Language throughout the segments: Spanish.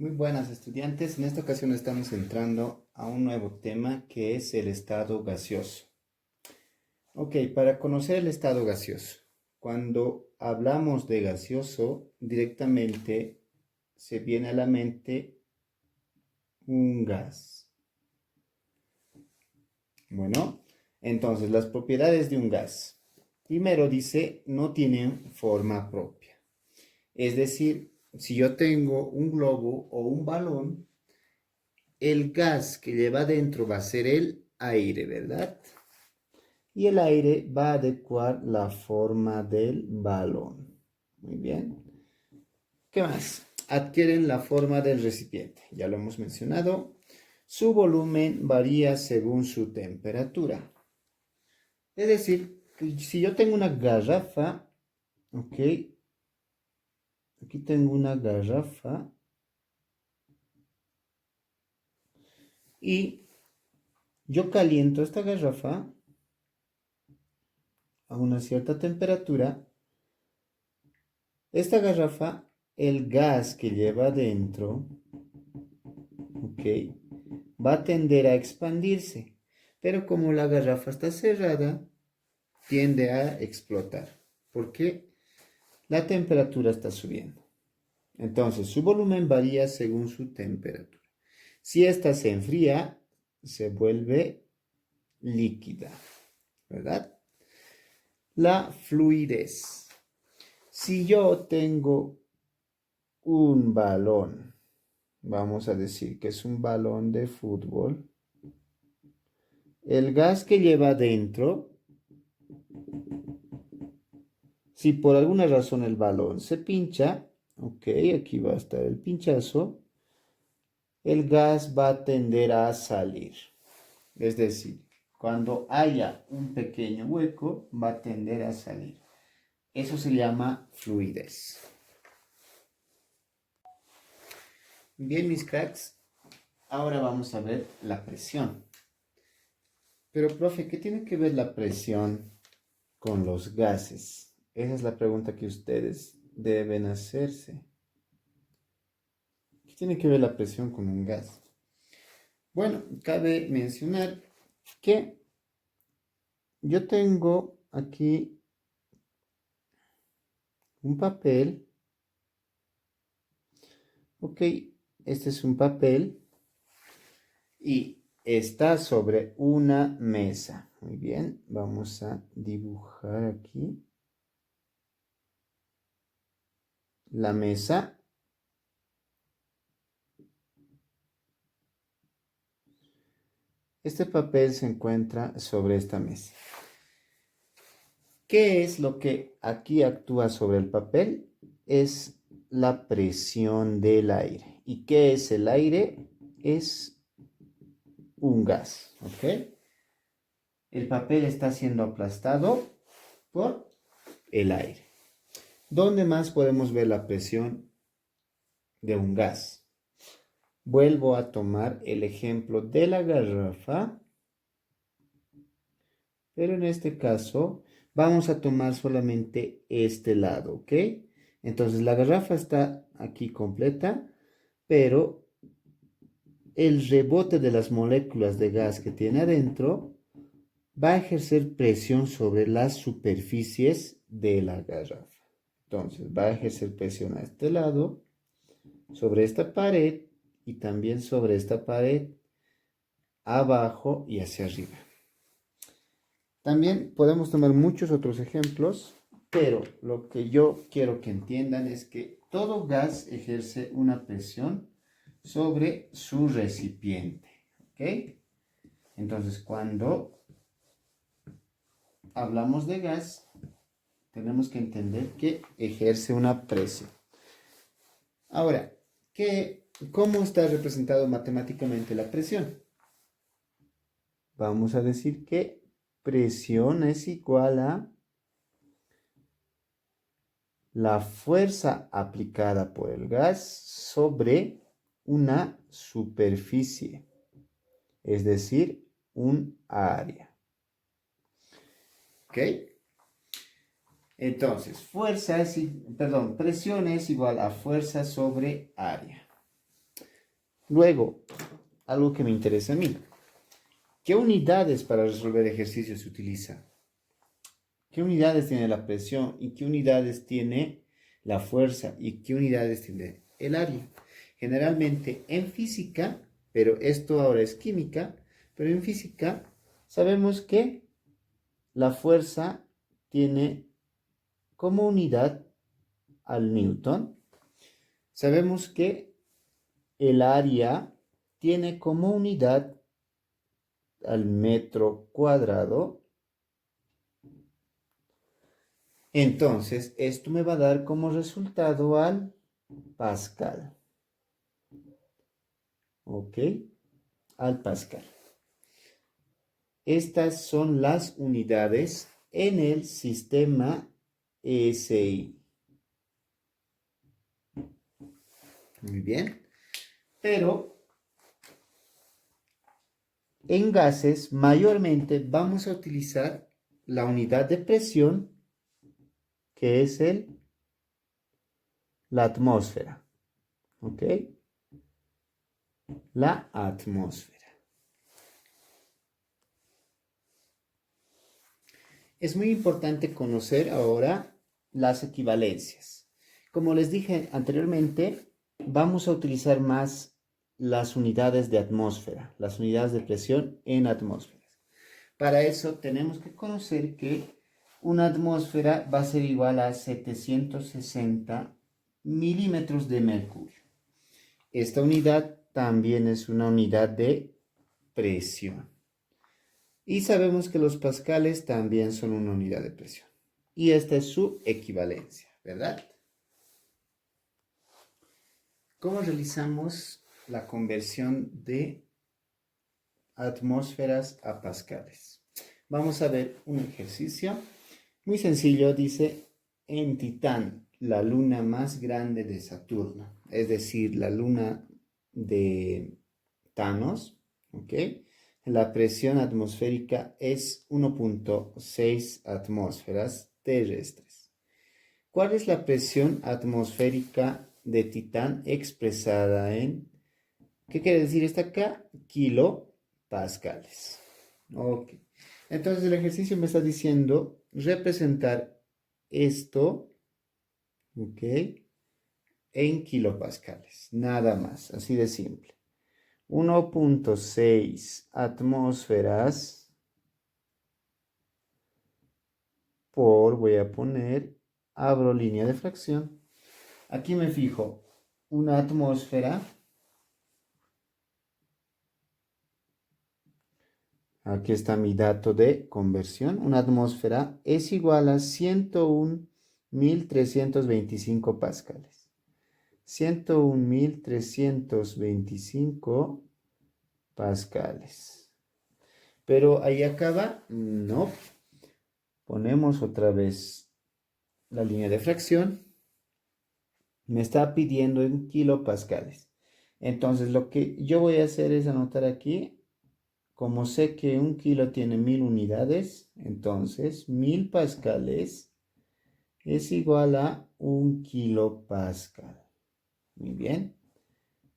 Muy buenas estudiantes, en esta ocasión estamos entrando a un nuevo tema que es el estado gaseoso. Ok, para conocer el estado gaseoso, cuando hablamos de gaseoso, directamente se viene a la mente un gas. Bueno, entonces las propiedades de un gas. Primero dice, no tienen forma propia. Es decir, si yo tengo un globo o un balón, el gas que lleva dentro va a ser el aire, ¿verdad? Y el aire va a adecuar la forma del balón. Muy bien. ¿Qué más? Adquieren la forma del recipiente. Ya lo hemos mencionado. Su volumen varía según su temperatura. Es decir, que si yo tengo una garrafa, ok, aquí tengo una garrafa y yo caliento esta garrafa a una cierta temperatura. Esta garrafa, el gas que lleva dentro, ok, va a tender a expandirse, pero como la garrafa está cerrada, tiende a explotar, porque la temperatura está subiendo. Entonces, su volumen varía según su temperatura. Si esta se enfría, se vuelve líquida, ¿verdad? La fluidez. Si yo tengo un balón, vamos a decir que es un balón de fútbol, el gas que lleva dentro, si por alguna razón el balón se pincha, ok, aquí va a estar el pinchazo, el gas va a tender a salir. Es decir, cuando haya un pequeño hueco, va a tender a salir. Eso se llama fluidez. Bien, mis cracks, ahora vamos a ver la presión. Pero, profe, ¿qué tiene que ver la presión con los gases? Esa es la pregunta que ustedes deben hacerse. ¿Qué tiene que ver la presión con un gas? Bueno, cabe mencionar que yo tengo aquí un papel. Ok, este es un papel y está sobre una mesa. Muy bien, vamos a dibujar aquí la mesa. Este papel se encuentra sobre esta mesa. ¿Qué es lo que aquí actúa sobre el papel? Es la presión del aire. ¿Y qué es el aire? Es un gas, ¿ok? El papel está siendo aplastado por el aire. ¿Dónde más podemos ver la presión de un gas? Vuelvo a tomar el ejemplo de la garrafa, pero en este caso vamos a tomar solamente este lado, ¿ok? Entonces la garrafa está aquí completa, pero el rebote de las moléculas de gas que tiene adentro va a ejercer presión sobre las superficies de la garrafa. Entonces va a ejercer presión a este lado, sobre esta pared y también sobre esta pared, abajo y hacia arriba. También podemos tomar muchos otros ejemplos, pero lo que yo quiero que entiendan es que todo gas ejerce una presión sobre su recipiente. ¿Ok? Entonces, cuando hablamos de gas, tenemos que entender que ejerce una presión. Ahora, ¿cómo está representado matemáticamente la presión? Vamos a decir que presión es igual a la fuerza aplicada por el gas sobre una superficie, es decir, un área. ¿Ok? Entonces, presión es igual a fuerza sobre área. Luego, algo que me interesa a mí. ¿Qué unidades para resolver ejercicios se utiliza? ¿Qué unidades tiene la presión y qué unidades tiene la fuerza y qué unidades tiene el área? Generalmente en física, pero esto ahora es química, pero en física sabemos que la fuerza tiene como unidad al Newton. Sabemos que el área tiene como unidad al metro cuadrado. Entonces, esto me va a dar como resultado al Pascal. ¿Ok? Al Pascal. Estas son las unidades en el sistema SI. Muy bien. Pero en gases mayormente vamos a utilizar la unidad de presión que es la atmósfera. ¿Ok? La atmósfera. Es muy importante conocer ahora las equivalencias. Como les dije anteriormente, vamos a utilizar más las unidades de atmósfera, las unidades de presión en atmósferas. Para eso tenemos que conocer que una atmósfera va a ser igual a 760 milímetros de mercurio. Esta unidad también es una unidad de presión. Y sabemos que los pascales también son una unidad de presión. Y esta es su equivalencia, ¿verdad? ¿Cómo realizamos la conversión de atmósferas a pascales? Vamos a ver un ejercicio muy sencillo. Dice, en Titán, la luna más grande de Saturno, es decir, la luna de Thanos, ¿ok? La presión atmosférica es 1.6 atmósferas terrestres. ¿Cuál es la presión atmosférica de Titán expresada en, qué quiere decir esta acá? Kilopascales. Ok. Entonces el ejercicio me está diciendo representar esto, ¿ok? En kilopascales. Nada más, así de simple. 1.6 atmósferas por, voy a poner, abro línea de fracción. Aquí me fijo, una atmósfera, aquí está mi dato de conversión, una atmósfera es igual a 101.325 pascales. 101.325 pascales. Pero ahí acaba, no. Ponemos otra vez la línea de fracción. Me está pidiendo en kilopascales. Entonces lo que yo voy a hacer es anotar aquí, como sé que un kilo tiene 1000 unidades, entonces 1000 pascales es igual a 1 kilopascal. Muy bien.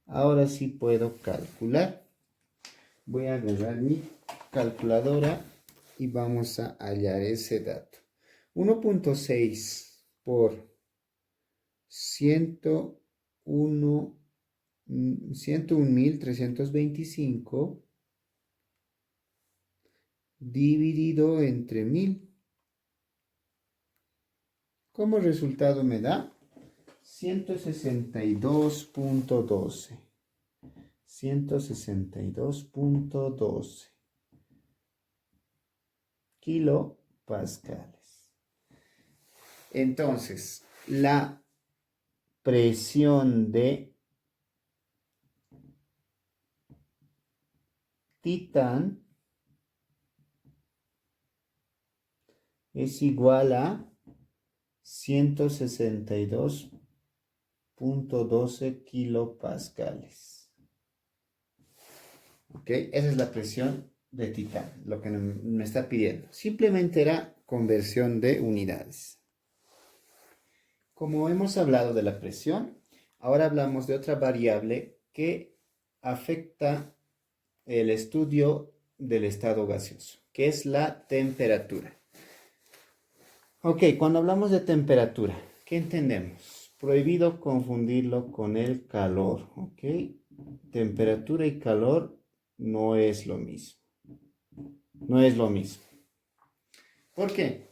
Ahora sí puedo calcular. Voy a agarrar mi calculadora y vamos a hallar ese dato. 1.6 por 101.325 dividido entre 1000. Como resultado me da 162.12. 162.12 kilopascales. Entonces, la presión de Titán es igual a 162.12 kilopascales. ¿Ok? Esa es la presión de Titán, lo que me está pidiendo. Simplemente era conversión de unidades. Como hemos hablado de la presión, ahora hablamos de otra variable que afecta el estudio del estado gaseoso, que es la temperatura. Ok, cuando hablamos de temperatura, ¿qué entendemos? Prohibido confundirlo con el calor, ¿ok? Temperatura y calor no es lo mismo. No es lo mismo. ¿Por qué?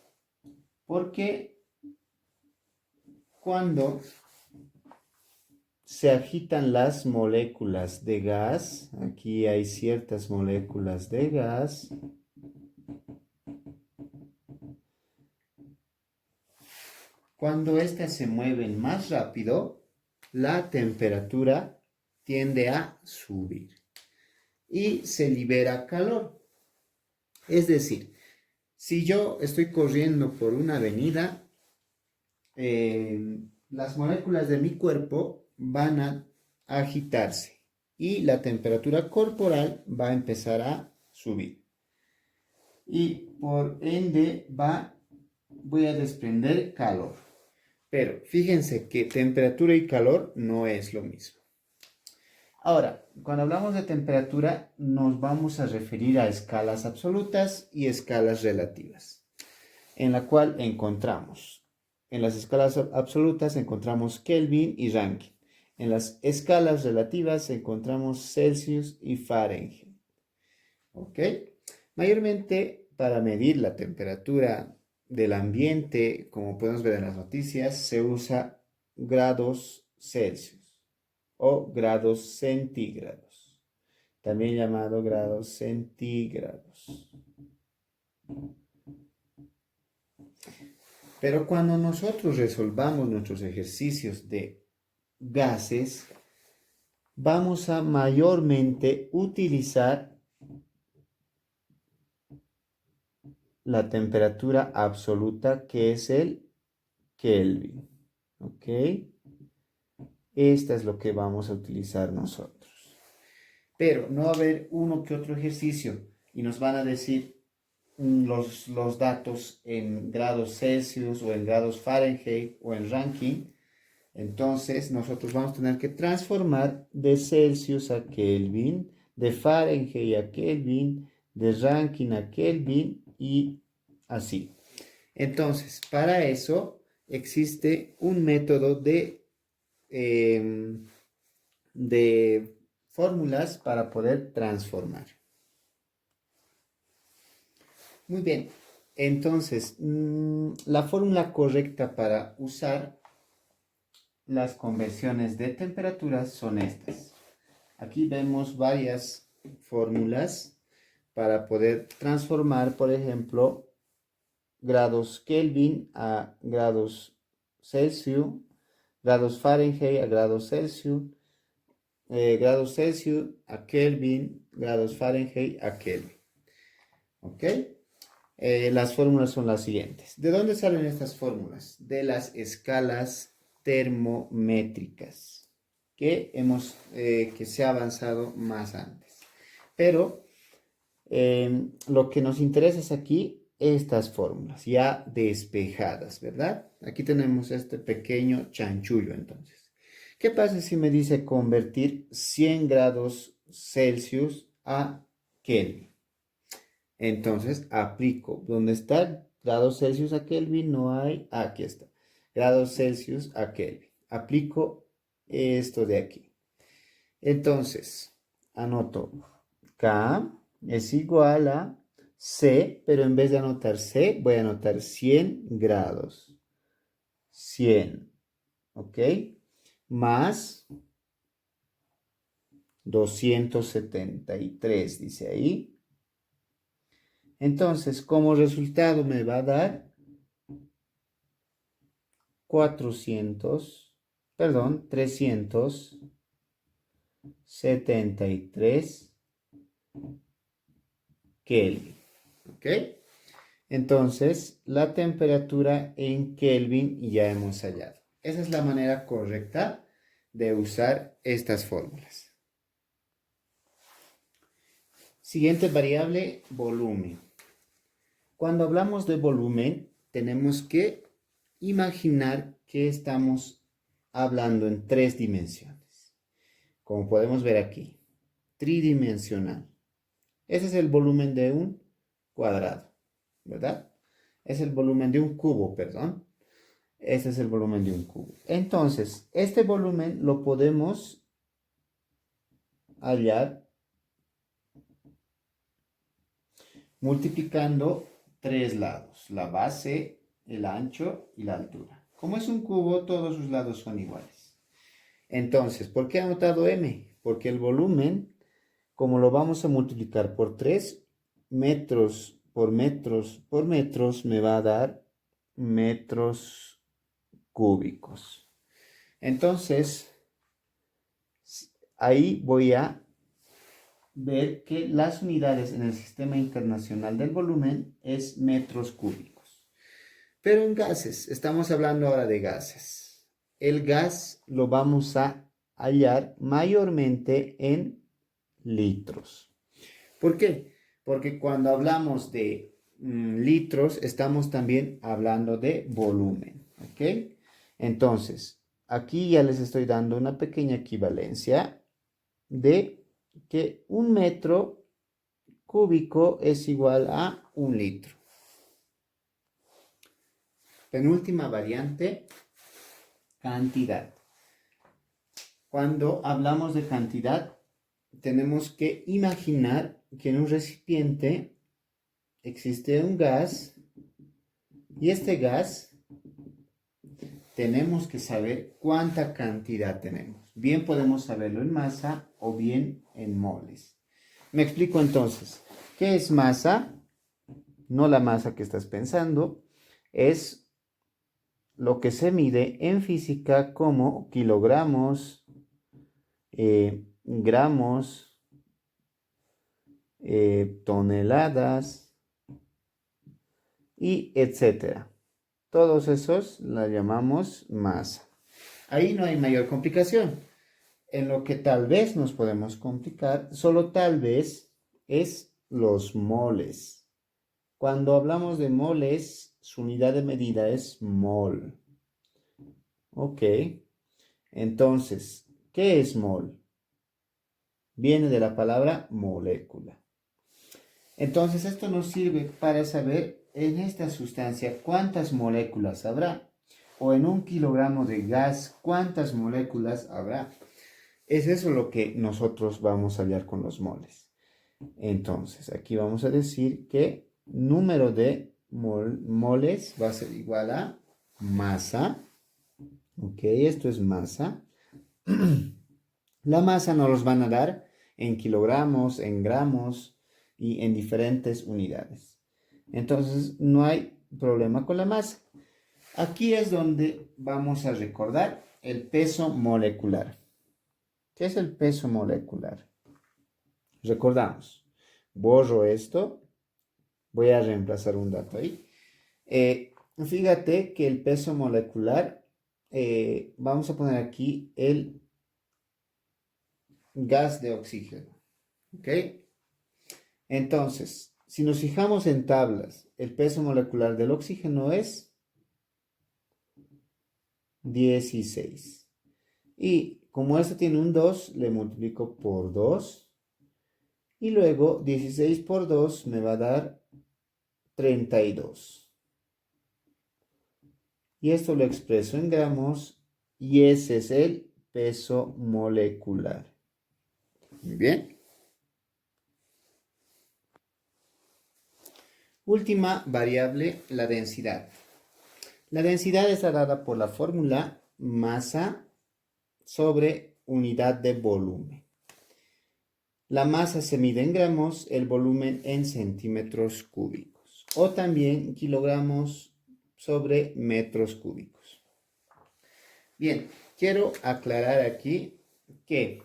Porque cuando se agitan las moléculas de gas, aquí hay ciertas moléculas de gas, cuando éstas se mueven más rápido, la temperatura tiende a subir y se libera calor. Es decir, si yo estoy corriendo por una avenida, las moléculas de mi cuerpo van a agitarse y la temperatura corporal va a empezar a subir. Y por ende voy a desprender calor. Pero fíjense que temperatura y calor no es lo mismo. Ahora, cuando hablamos de temperatura, nos vamos a referir a escalas absolutas y escalas relativas, en la cual encontramos, en las escalas absolutas encontramos Kelvin y Rankine. En las escalas relativas encontramos Celsius y Fahrenheit. ¿Ok? Mayormente para medir la temperatura del ambiente, como podemos ver en las noticias, se usa grados Celsius o grados centígrados, también llamado grados centígrados. Pero cuando nosotros resolvamos nuestros ejercicios de gases, vamos a mayormente utilizar la temperatura absoluta, que es el Kelvin. ¿Ok? Esta es lo que vamos a utilizar nosotros. Pero no va a haber uno que otro ejercicio y nos van a decir los datos en grados Celsius o en grados Fahrenheit o en Rankine. Entonces nosotros vamos a tener que transformar de Celsius a Kelvin, de Fahrenheit a Kelvin, de Rankine a Kelvin y así. Entonces, para eso existe un método de fórmulas para poder transformar. Muy bien, entonces la fórmula correcta para usar las conversiones de temperaturas son estas. Aquí vemos varias fórmulas para poder transformar, por ejemplo, grados Kelvin a grados Celsius, grados Fahrenheit a grados Celsius, grados Celsius a Kelvin, grados Fahrenheit a Kelvin. ¿Ok? Las fórmulas son las siguientes. ¿De dónde salen estas fórmulas? De las escalas termométricas que se ha avanzado más antes. Pero lo que nos interesa es aquí estas fórmulas ya despejadas, ¿verdad? Aquí tenemos este pequeño chanchullo entonces. ¿Qué pasa si me dice convertir 100 grados Celsius a Kelvin? Entonces aplico. ¿Dónde está grados Celsius a Kelvin? No hay. Aquí está. Grados Celsius a Kelvin. Aplico esto de aquí. Entonces, anoto K es igual a C, pero en vez de anotar C, voy a anotar 100 grados. 100. ¿Ok? Más 273, dice ahí. Entonces, como resultado me va a dar 373 Kelvin. ¿Ok? Entonces, la temperatura en Kelvin ya hemos hallado. Esa es la manera correcta de usar estas fórmulas. Siguiente variable, volumen. Cuando hablamos de volumen, tenemos que imaginar que estamos hablando en 3 dimensiones, como podemos ver aquí. tridimensional. Ese es el volumen de un cuadrado, ¿verdad? Es el volumen de un cubo, perdón. Ese es el volumen de un cubo. Entonces, este volumen lo podemos hallar multiplicando tres lados, la base, el ancho y la altura. Como es un cubo, todos sus lados son iguales. Entonces, ¿por qué he anotado m? Porque el volumen, como lo vamos a multiplicar por 3, metros por metros por metros, me va a dar metros cúbicos. Entonces, ahí voy a ver que las unidades en el Sistema Internacional del Volumen es metros cúbicos. Pero en gases, estamos hablando ahora de gases. El gas lo vamos a hallar mayormente en litros. ¿Por qué? Porque cuando hablamos de litros, estamos también hablando de volumen. ¿Ok? Entonces, aquí ya les estoy dando una pequeña equivalencia de que un metro cúbico es igual a un litro. Penúltima variante, cantidad. Cuando hablamos de cantidad, tenemos que imaginar que en un recipiente existe un gas y este gas tenemos que saber cuánta cantidad tenemos. Bien podemos saberlo en masa o bien en moles. Me explico entonces. ¿Qué es masa? No la masa que estás pensando, es lo que se mide en física como kilogramos, gramos, toneladas y etcétera. Todos esos la llamamos masa. Ahí no hay mayor complicación. En lo que tal vez nos podemos complicar, solo tal vez, es los moles. Cuando hablamos de moles, su unidad de medida es mol. Ok. Entonces, ¿qué es mol? Viene de la palabra molécula. Entonces, esto nos sirve para saber en esta sustancia cuántas moléculas habrá. O en un kilogramo de gas, cuántas moléculas habrá. Es eso lo que nosotros vamos a hallar con los moles. Entonces, aquí vamos a decir que número de moles va a ser igual a masa. Ok, esto es masa. La masa nos los van a dar en kilogramos, en gramos y en diferentes unidades. Entonces, no hay problema con la masa. Aquí es donde vamos a recordar el peso molecular. ¿Qué es el peso molecular? Recordamos, borro esto, voy a reemplazar un dato ahí. Fíjate que el peso molecular, vamos a poner aquí el gas de oxígeno. ¿Ok? Entonces, si nos fijamos en tablas, el peso molecular del oxígeno es 16. Y como esto tiene un 2, le multiplico por 2. Y luego 16 por 2 me va a dar 32. Y esto lo expreso en gramos y ese es el peso molecular. Muy bien. Última variable, la densidad. La densidad está dada por la fórmula masa sobre unidad de volumen. La masa se mide en gramos, el volumen en centímetros cúbicos o también kilogramos sobre metros cúbicos. Bien, quiero aclarar aquí que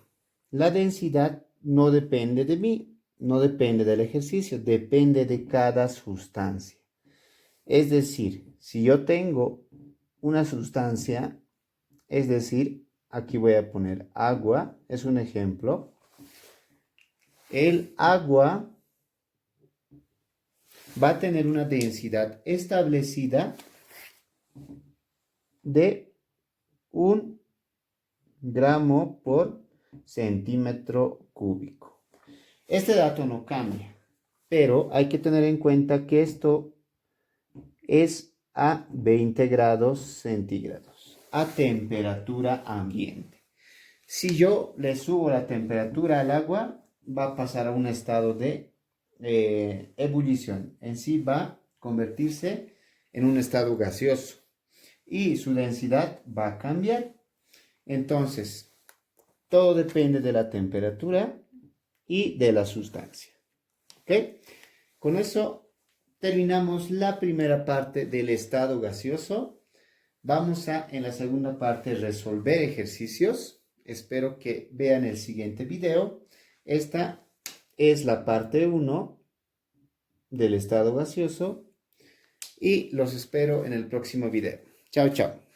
la densidad no depende de mí, no depende del ejercicio, depende de cada sustancia. Es decir, si yo tengo una sustancia, es decir, aquí voy a poner agua, es un ejemplo. El agua va a tener una densidad establecida de 1 gramo por centímetro cúbico. Este dato no cambia, pero hay que tener en cuenta que esto es a 20 grados centígrados, a temperatura ambiente. Si yo le subo la temperatura al agua, va a pasar a un estado de ebullición. En sí va a convertirse en un estado gaseoso y su densidad va a cambiar. Entonces, todo depende de la temperatura y de la sustancia. ¿Ok? Con eso terminamos la primera parte del estado gaseoso. Vamos a, en la segunda parte, resolver ejercicios. Espero que vean el siguiente video. Esta es la parte 1 del estado gaseoso y los espero en el próximo video. Chao, chao.